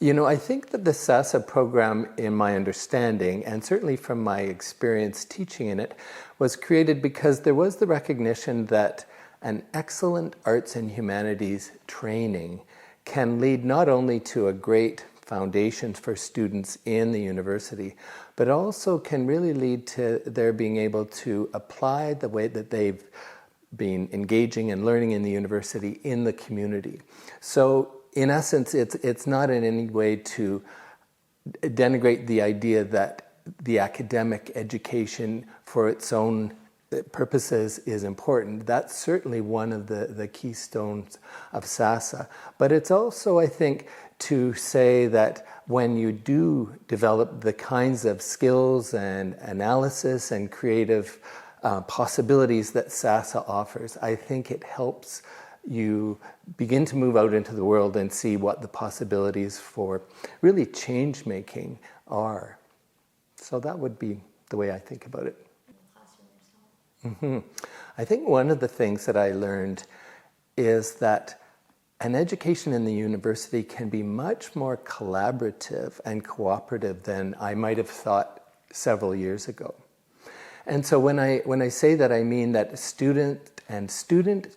I think that the SASAH program, in my understanding, and certainly from my experience teaching in it, was created because there was the recognition that an excellent arts and humanities training can lead not only to a great foundation for students in the university, but also can really lead to their being able to apply the way that they've been engaging and learning in the university in the community. So in essence, it's not in any way to denigrate the idea that the academic education for its own purposes is important. That's certainly one of the keystones of SASAH. But it's also, I think, to say that when you do develop the kinds of skills and analysis and creative possibilities that SASAH offers, I think it helps you begin to move out into the world and see what the possibilities for really change making are. So that would be the way I think about it. I think one of the things that I learned is that an education in the university can be much more collaborative and cooperative than I might have thought several years ago. And so when I say that, I mean that student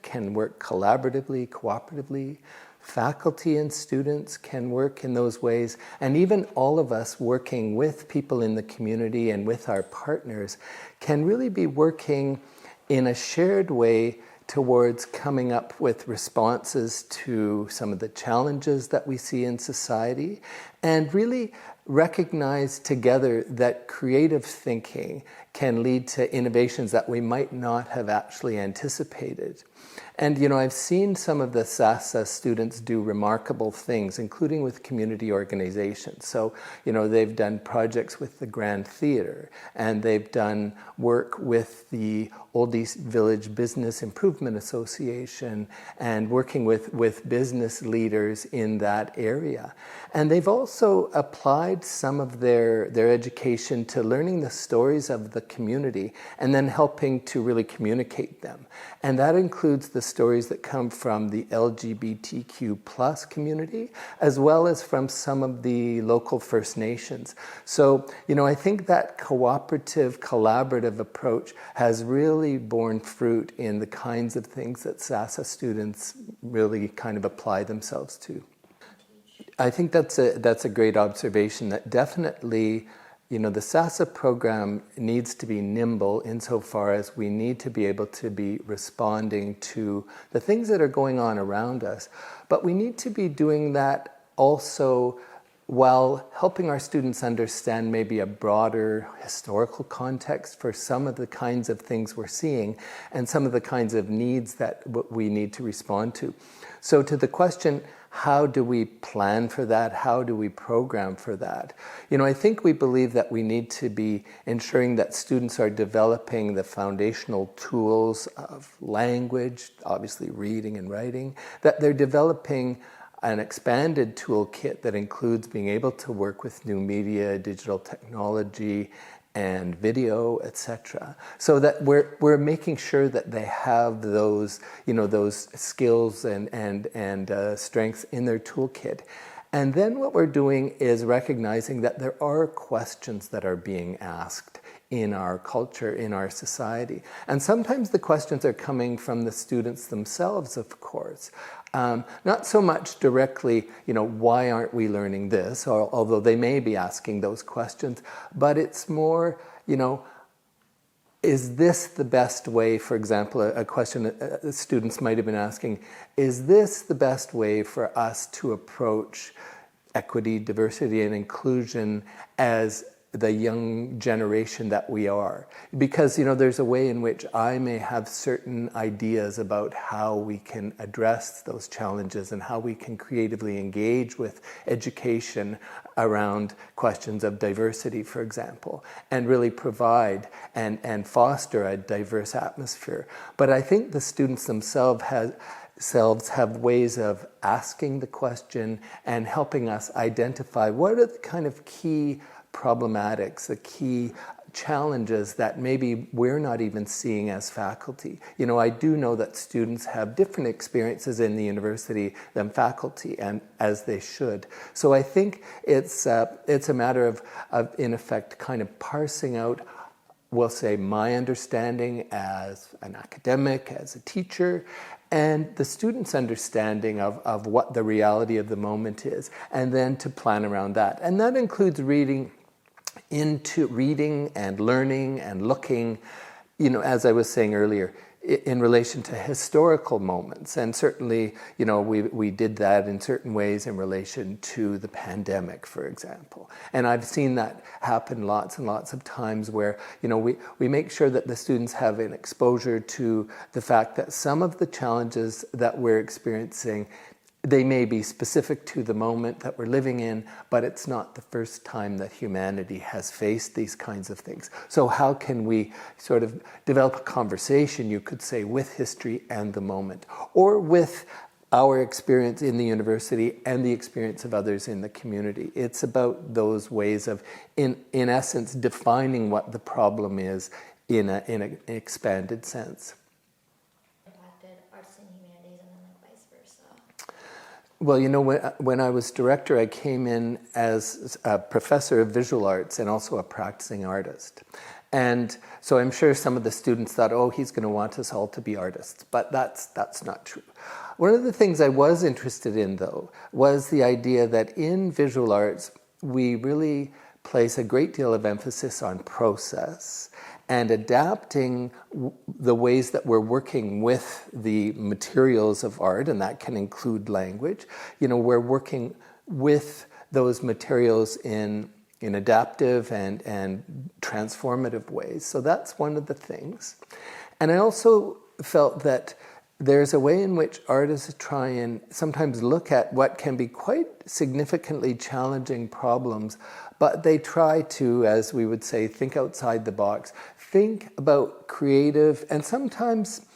can work collaboratively, cooperatively. Faculty and students can work in those ways, and even all of us working with people in the community and with our partners can really be working in a shared way towards coming up with responses to some of the challenges that we see in society, and really recognize together that creative thinking can lead to innovations that we might not have actually anticipated. And I've seen some of the SASAH students do remarkable things, including with community organizations. So, they've done projects with the Grand Theatre, and they've done work with the Old East Village Business Improvement Association, and working with business leaders in that area. And they've also applied some of their education to learning the stories of the community and then helping to really communicate them. And that includes the stories that come from the LGBTQ plus community, as well as from some of the local First Nations. So, I think that cooperative, collaborative approach has really borne fruit in the kinds of things that SASAH students really kind of apply themselves to. I think that's a great observation, that definitely the SASAH program needs to be nimble insofar as we need to be able to be responding to the things that are going on around us. But we need to be doing that also while helping our students understand maybe a broader historical context for some of the kinds of things we're seeing and some of the kinds of needs that we need to respond to. So to the question, how do we plan for that? How do we program for that? I think we believe that we need to be ensuring that students are developing the foundational tools of language, obviously reading and writing, that they're developing an expanded toolkit that includes being able to work with new media, digital technology, and video, etc. So that we're making sure that they have those, those skills and strengths in their toolkit. And then what we're doing is recognizing that there are questions that are being asked in our culture, in our society. And sometimes the questions are coming from the students themselves, of course. Not so much directly, why aren't we learning this? Although they may be asking those questions, but it's more, is this the best way, for example, a question that students might have been asking, is this the best way for us to approach equity, diversity, and inclusion as the young generation that we are? Because there's a way in which I may have certain ideas about how we can address those challenges and how we can creatively engage with education around questions of diversity, for example, and really provide and foster a diverse atmosphere. But I think the students themselves have ways of asking the question and helping us identify what are the kind of key problematics, the key challenges that maybe we're not even seeing as faculty. You know, I do know that students have different experiences in the university than faculty, and as they should. So I think it's a matter of in effect kind of parsing out, we'll say, my understanding as an academic, as a teacher, and the student's understanding of what the reality of the moment is, and then to plan around that. And that includes reading and learning and looking, you know, as I was saying earlier, in relation to historical moments. And certainly, you know, we did that in certain ways in relation to the pandemic, for example. And I've seen that happen lots and lots of times where, you know, we make sure that the students have an exposure to the fact that some of the challenges that we're experiencing, they may be specific to the moment that we're living in, but it's not the first time that humanity has faced these kinds of things. So how can we sort of develop a conversation, you could say, with history and the moment, or with our experience in the university and the experience of others in the community? It's about those ways of, in essence, defining what the problem is in an expanded sense. Well, you know, when I was director, I came in as a professor of visual arts and also a practicing artist. And so I'm sure some of the students thought, oh, he's going to want us all to be artists. But that's not true. One of the things I was interested in, though, was the idea that in visual arts, we really place a great deal of emphasis on process and adapting the ways that we're working with the materials of art, and that can include language. You know, we're working with those materials in adaptive and transformative ways. So that's one of the things. And I also felt that there's a way in which artists try and sometimes look at what can be quite significantly challenging problems, but they try to, as we would say, think outside the box, think about creative and sometimes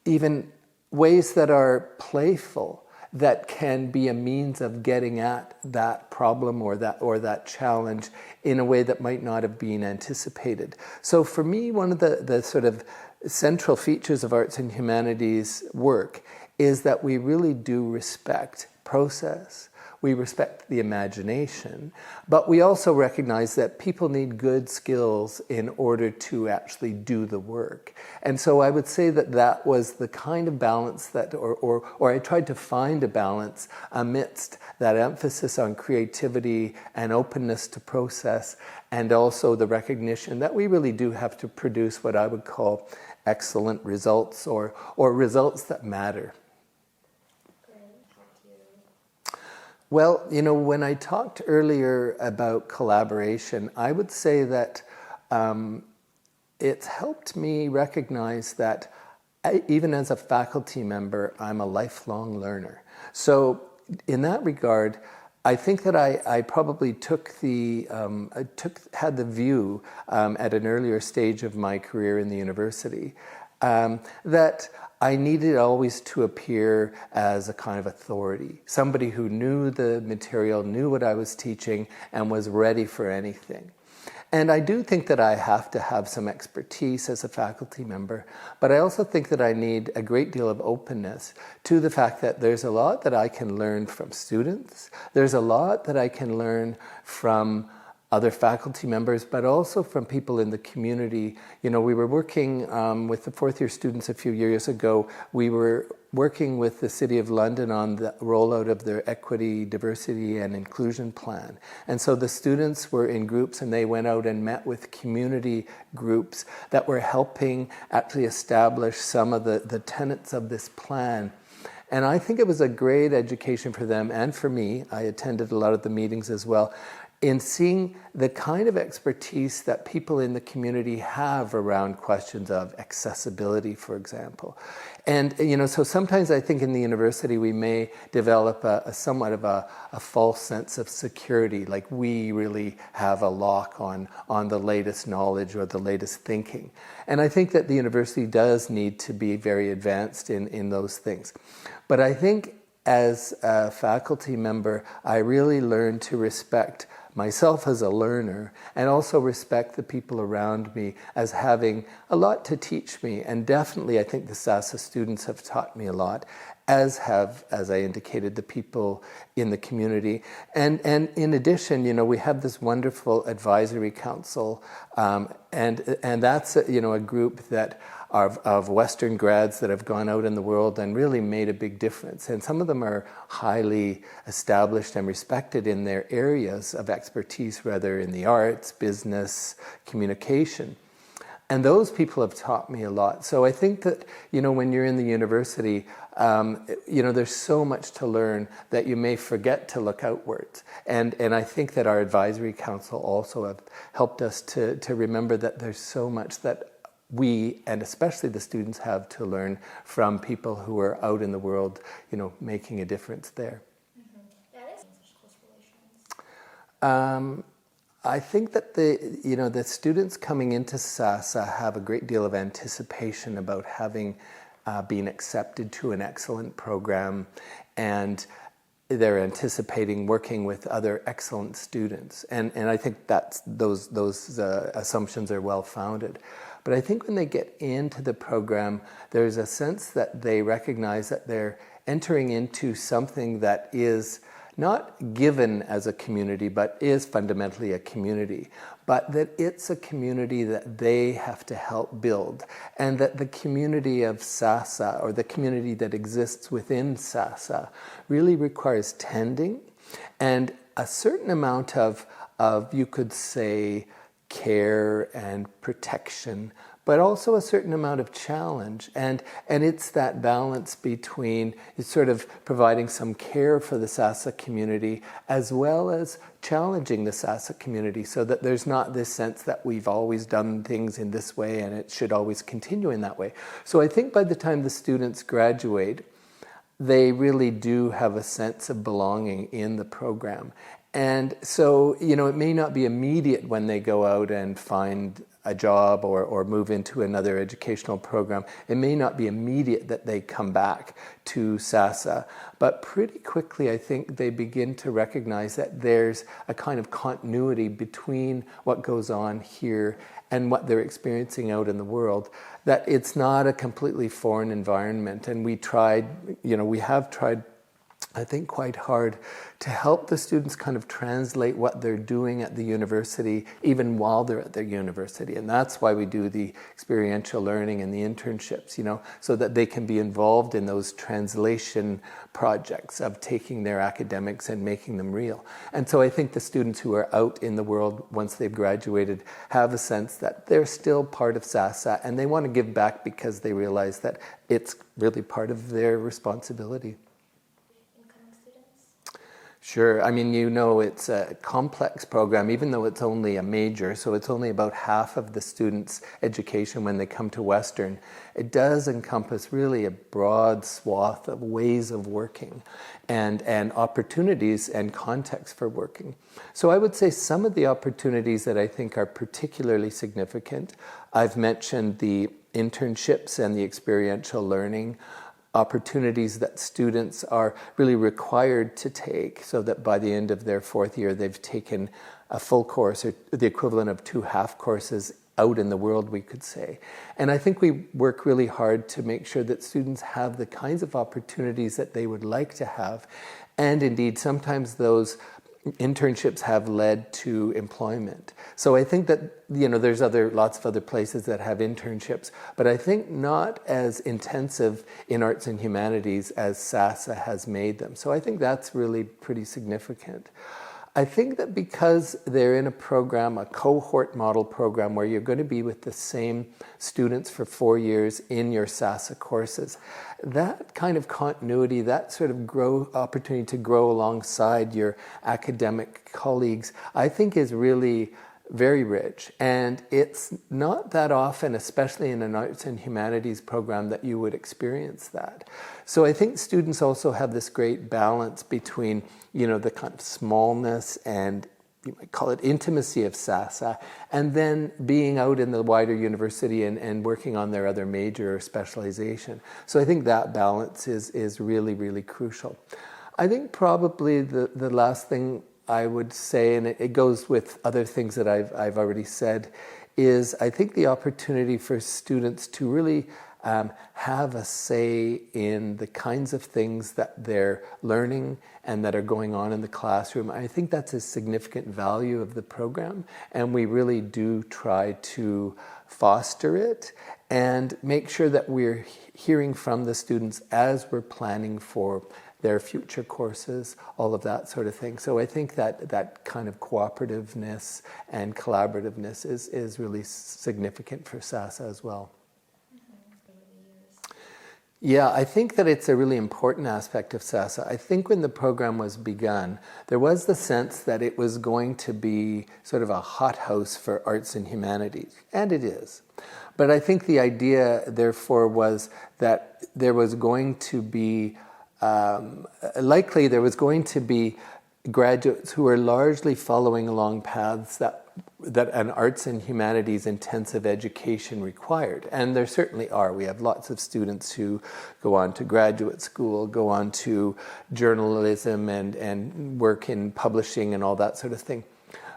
even ways that are playful that can be a means of getting at that problem or that challenge in a way that might not have been anticipated. So for me, one of the sort of central features of arts and humanities work is that we really do respect process. We respect the imagination, but we also recognize that people need good skills in order to actually do the work. And so I would say that that was the kind of balance that, or I tried to find a balance amidst that emphasis on creativity and openness to process, and also the recognition that we really do have to produce what I would call excellent results, or results that matter. Well, you know, when I talked earlier about collaboration, I would say that it's helped me recognize that even as a faculty member, I'm a lifelong learner. So in that regard, I think that I probably had the view at an earlier stage of my career in the university that I needed always to appear as a kind of authority, somebody who knew the material, knew what I was teaching, and was ready for anything. And I do think that I have to have some expertise as a faculty member, but I also think that I need a great deal of openness to the fact that there's a lot that I can learn from students, there's a lot that I can learn from other faculty members, but also from people in the community. You know, we were working with the fourth year students a few years ago. We were working with the City of London on the rollout of their equity, diversity, and inclusion plan. And so the students were in groups and they went out and met with community groups that were helping actually establish some of the tenets of this plan. And I think it was a great education for them and for me. I attended a lot of the meetings as well, in seeing the kind of expertise that people in the community have around questions of accessibility, for example. And, you know, so sometimes I think in the university we may develop a somewhat of a false sense of security, like we really have a lock on the latest knowledge or the latest thinking. And I think that the university does need to be very advanced in those things. But I think as a faculty member, I really learned to respect myself as a learner and also respect the people around me as having a lot to teach me. And definitely I think the SASAH students have taught me a lot, as have, as I indicated, the people in the community. And in addition, you know, we have this wonderful advisory council, and that's a group that of Western grads that have gone out in the world and really made a big difference. And some of them are highly established and respected in their areas of expertise, whether in the arts, business, communication. And those people have taught me a lot. So I think that, you know, when you're in the university, you know, there's so much to learn that you may forget to look outwards. And I think that our advisory council also have helped us to remember that there's so much that we, and especially the students, have to learn from people who are out in the world, you know, making a difference there. That is close relations. I think that the students coming into SASAH have a great deal of anticipation about having been accepted to an excellent program, and they're anticipating working with other excellent students. And I think that those assumptions are well founded. But I think when they get into the program, there's a sense that they recognize that they're entering into something that is not given as a community, but is fundamentally a community, but that it's a community that they have to help build, and that the community of SASAH, or the community that exists within SASAH, really requires tending and a certain amount of you could say, care and protection, but also a certain amount of challenge. And it's that balance between sort of providing some care for the SASAH community as well as challenging the SASAH community, so that there's not this sense that we've always done things in this way and it should always continue in that way. So I think by the time the students graduate, they really do have a sense of belonging in the program. And so, you know, it may not be immediate when they go out and find a job or move into another educational program. It may not be immediate that they come back to SASAH, but pretty quickly I think they begin to recognize that there's a kind of continuity between what goes on here and what they're experiencing out in the world, that it's not a completely foreign environment. And we have tried, I think, quite hard to help the students kind of translate what they're doing at the university, even while they're at their university. And that's why we do the experiential learning and the internships, you know, so that they can be involved in those translation projects of taking their academics and making them real. And so I think the students who are out in the world once they've graduated have a sense that they're still part of SASAH, and they want to give back because they realize that it's really part of their responsibility. Sure. I mean, you know, it's a complex program, even though it's only a major, so it's only about half of the students' education when they come to Western. It does encompass really a broad swath of ways of working and opportunities and context for working. So I would say some of the opportunities that I think are particularly significant, I've mentioned the internships and the experiential learning, opportunities that students are really required to take, so that by the end of their fourth year they've taken a full course, or the equivalent of 2 half courses out in the world, we could say. And I think we work really hard to make sure that students have the kinds of opportunities that they would like to have. And indeed, sometimes those internships have led to employment. So I think that, you know, there's lots of other places that have internships, but I think not as intensive in arts and humanities as SASAH has made them. So I think that's really pretty significant. I think that because they're in a program, a cohort model program, where you're going to be with the same students for 4 years in your SASAH courses, that kind of continuity, that sort of opportunity to grow alongside your academic colleagues, I think is really very rich. And it's not that often, especially in an arts and humanities program, that you would experience that. So I think students also have this great balance between, you know, the kind of smallness and you might call it intimacy of SASAH, and then being out in the wider university and working on their other major or specialization. So I think that balance is really, really crucial. I think probably the last thing I would say, and it goes with other things that I've already said, is I think the opportunity for students to really have a say in the kinds of things that they're learning and that are going on in the classroom. I think that's a significant value of the program, and we really do try to foster it and make sure that we're hearing from the students as we're planning for their future courses, all of that sort of thing. So I think that kind of cooperativeness and collaborativeness is really significant for SASAH as well. Yeah, I think that it's a really important aspect of SASAH. I think when the program was begun, there was the sense that it was going to be sort of a hothouse for arts and humanities, and it is. But I think the idea, therefore, was that there was going to be, likely there was going to be graduates who are largely following along paths that an arts and humanities intensive education required. And there certainly are. We have lots of students who go on to graduate school, go on to journalism and work in publishing and all that sort of thing.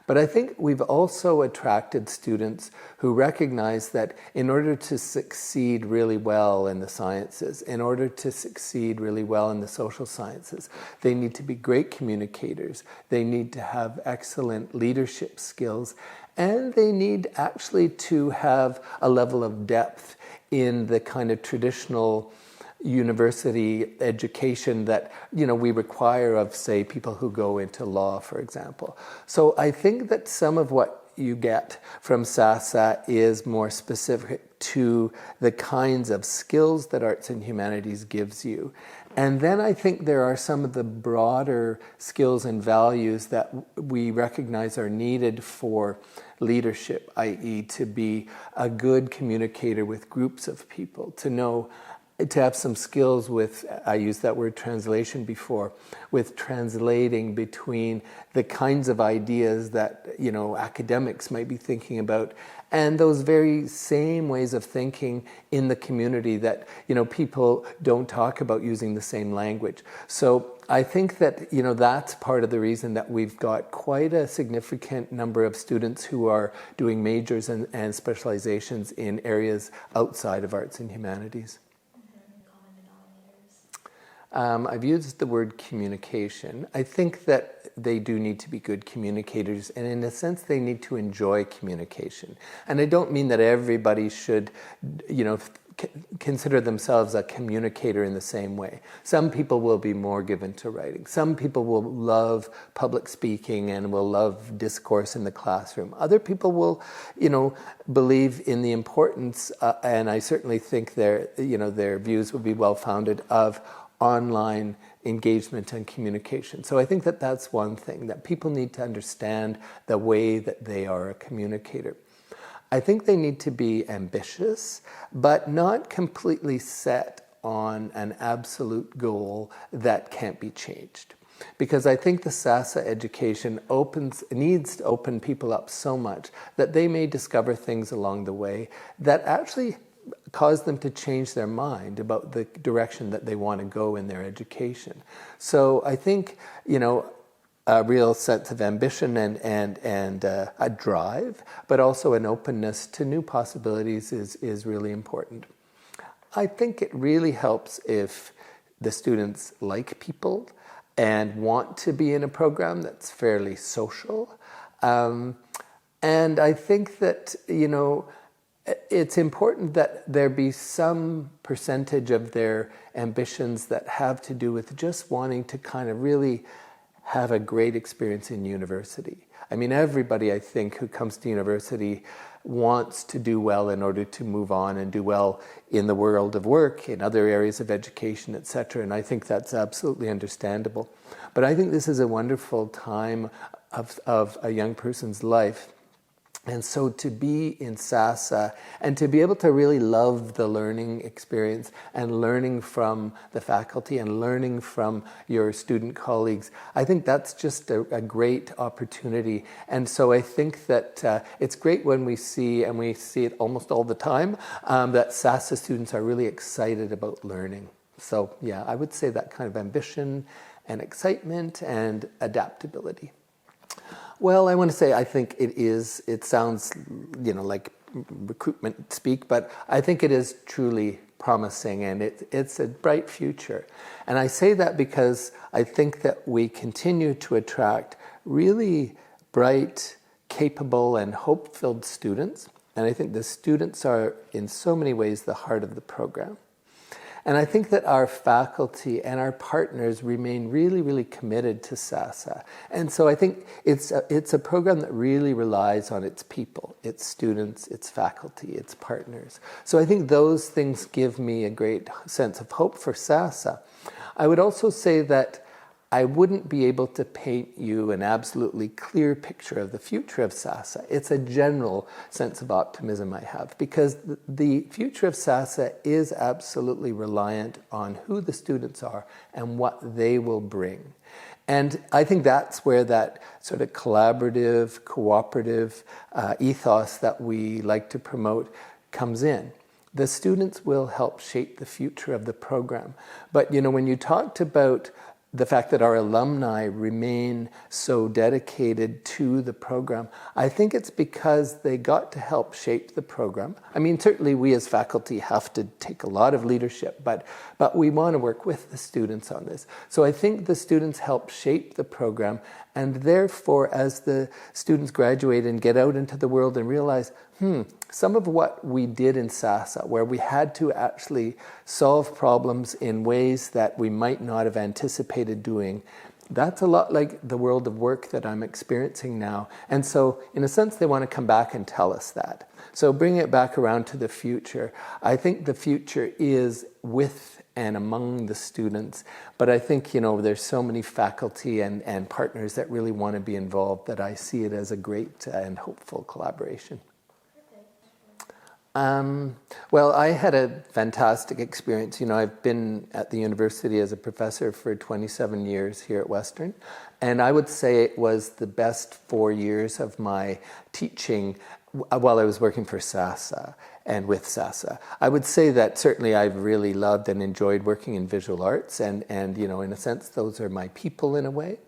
But I think we've also attracted students who recognize that in order to succeed really well in the sciences, in order to succeed really well in the social sciences, they need to be great communicators, they need to have excellent leadership skills, and they need actually to have a level of depth in the kind of traditional university education that we require of, say, people who go into law, for example. So I think that some of what you get from SASAH is more specific to the kinds of skills that arts and humanities gives you. And then I think there are some of the broader skills and values that we recognize are needed for leadership, i.e. to be a good communicator with groups of people, to have some skills with, I used that word translation before, with translating between the kinds of ideas that, academics might be thinking about and those very same ways of thinking in the community that, people don't talk about using the same language. So I think that, that's part of the reason that we've got quite a significant number of students who are doing majors and specializations in areas outside of arts and humanities. I've used the word communication. I think that they do need to be good communicators, and in a sense they need to enjoy communication. And I don't mean that everybody should, consider themselves a communicator in the same way. Some people will be more given to writing. Some people will love public speaking and will love discourse in the classroom. Other people will, believe in the importance, and I certainly think their views would be well-founded, of online engagement and communication. So I think that that's one thing, that people need to understand the way that they are a communicator. I think they need to be ambitious, but not completely set on an absolute goal that can't be changed. Because I think the SASAH education needs to open people up so much that they may discover things along the way that actually cause them to change their mind about the direction that they want to go in their education. So I think, a real sense of ambition and a drive, but also an openness to new possibilities is really important. I think it really helps if the students like people and want to be in a program that's fairly social. And I think that, it's important that there be some percentage of their ambitions that have to do with just wanting to kind of really have a great experience in university. I mean, everybody, I think, who comes to university wants to do well in order to move on and do well in the world of work, in other areas of education, etc. And I think that's absolutely understandable. But I think this is a wonderful time of a young person's life And so to be in SASAH and to be able to really love the learning experience and learning from the faculty and learning from your student colleagues, I think that's just a great opportunity. And so I think that it's great when we see, and we see it almost all the time, that SASAH students are really excited about learning. So yeah, I would say that kind of ambition and excitement and adaptability. Well, I want to say I think it sounds, like recruitment speak, but I think it is truly promising, and it's a bright future. And I say that because I think that we continue to attract really bright, capable, and hope-filled students. And I think the students are in so many ways the heart of the program. And I think that our faculty and our partners remain really, really committed to SASAH. And so I think it's a program that really relies on its people, its students, its faculty, its partners. So I think those things give me a great sense of hope for SASAH. I would also say that I wouldn't be able to paint you an absolutely clear picture of the future of SASAH. It's a general sense of optimism I have, because the future of SASAH is absolutely reliant on who the students are and what they will bring. And I think that's where that sort of collaborative, cooperative ethos that we like to promote comes in. The students will help shape the future of the program. But when you talked about the fact that our alumni remain so dedicated to the program, I think it's because they got to help shape the program. I mean, certainly we as faculty have to take a lot of leadership, but we want to work with the students on this. So I think the students help shape the program, and therefore as the students graduate and get out into the world and realize, some of what we did in SASAH, where we had to actually solve problems in ways that we might not have anticipated doing, that's a lot like the world of work that I'm experiencing now. And so, in a sense, they want to come back and tell us that. So bringing it back around to the future, I think the future is with and among the students. But I think, there's so many faculty and partners that really want to be involved that I see it as a great and hopeful collaboration. Well, I had a fantastic experience. I've been at the university as a professor for 27 years here at Western, and I would say it was the best 4 years of my teaching while I was working for SASAH and with SASAH. I would say that certainly I've really loved and enjoyed working in visual arts, and in a sense, those are my people in a way.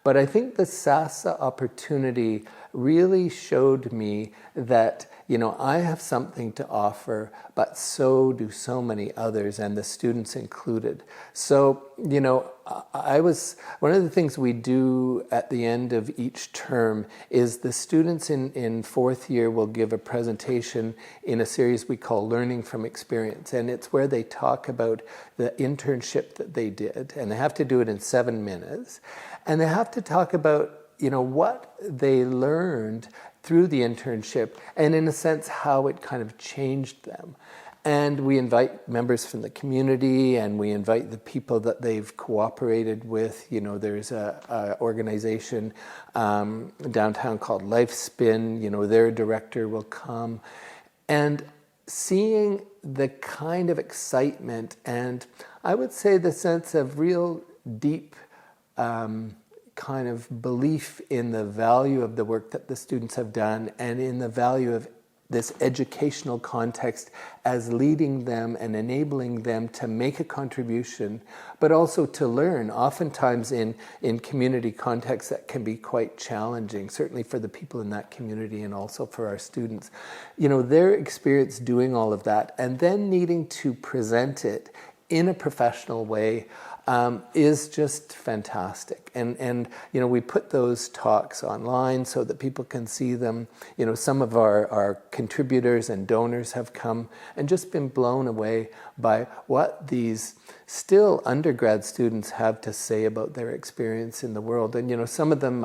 But I think the SASAH opportunity really showed me that I have something to offer, but so do so many others, and the students included. So, one of the things we do at the end of each term is the students in fourth year will give a presentation in a series we call Learning from Experience. And it's where they talk about the internship that they did. And they have to do it in 7 minutes. And they have to talk about, what they learned through the internship, and in a sense, how it kind of changed them. And we invite members from the community, and we invite the people that they've cooperated with. There's a organization downtown called Lifespin. Their director will come. And seeing the kind of excitement, and I would say the sense of real deep kind of belief in the value of the work that the students have done, and in the value of this educational context as leading them and enabling them to make a contribution, but also to learn, oftentimes in community contexts that can be quite challenging, certainly for the people in that community and also for our students. Their experience doing all of that and then needing to present it in a professional way is just fantastic. And we put those talks online so that people can see them. Some of our contributors and donors have come and just been blown away by what these still undergrad students have to say about their experience in the world. And some of them,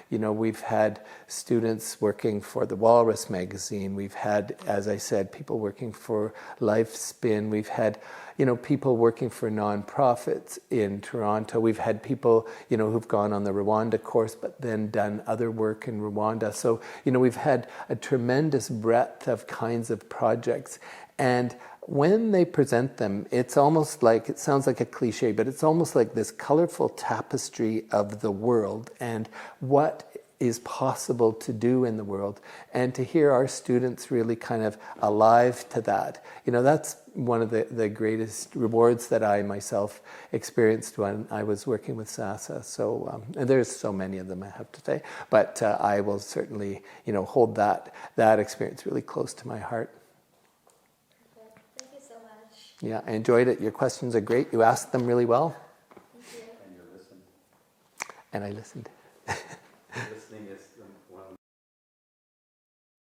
we've had students working for the Walrus magazine. We've had, as I said, people working for Lifespin. We've had people working for nonprofits. experience in Toronto. We've had people, who've gone on the Rwanda course, but then done other work in Rwanda. So, we've had a tremendous breadth of kinds of projects. And when they present them, it's almost like, it sounds like a cliche, but it's almost like this colorful tapestry of the world and what is possible to do in the world, and to hear our students really kind of alive to that. That's one of the greatest rewards that I myself experienced when I was working with SASAH. So, and there's so many of them, I have to say, but I will certainly, hold that experience really close to my heart. Thank you so much. Yeah, I enjoyed it. Your questions are great. You asked them really well. Thank you. And you listened. And I listened. You listened.